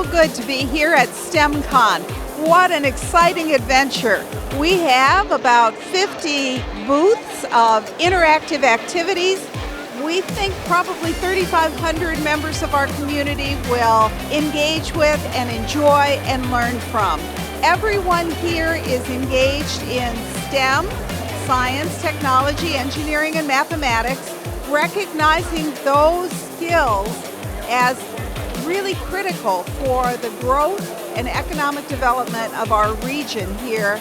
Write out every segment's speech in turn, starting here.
so good to be here at STEMCON. What an exciting adventure. We have about 50 booths of interactive activities. We think probably 3,500 members of our community will engage with and enjoy and learn from. Everyone here is engaged in STEM, science, technology, engineering, and mathematics, recognizing those skills as really critical for the growth and economic development of our region here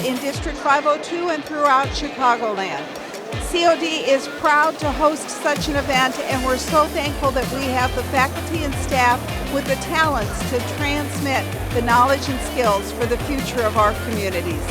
in District 502 and throughout Chicagoland. COD is proud to host such an event, and we're so thankful that we have the faculty and staff with the talents to transmit the knowledge and skills for the future of our communities.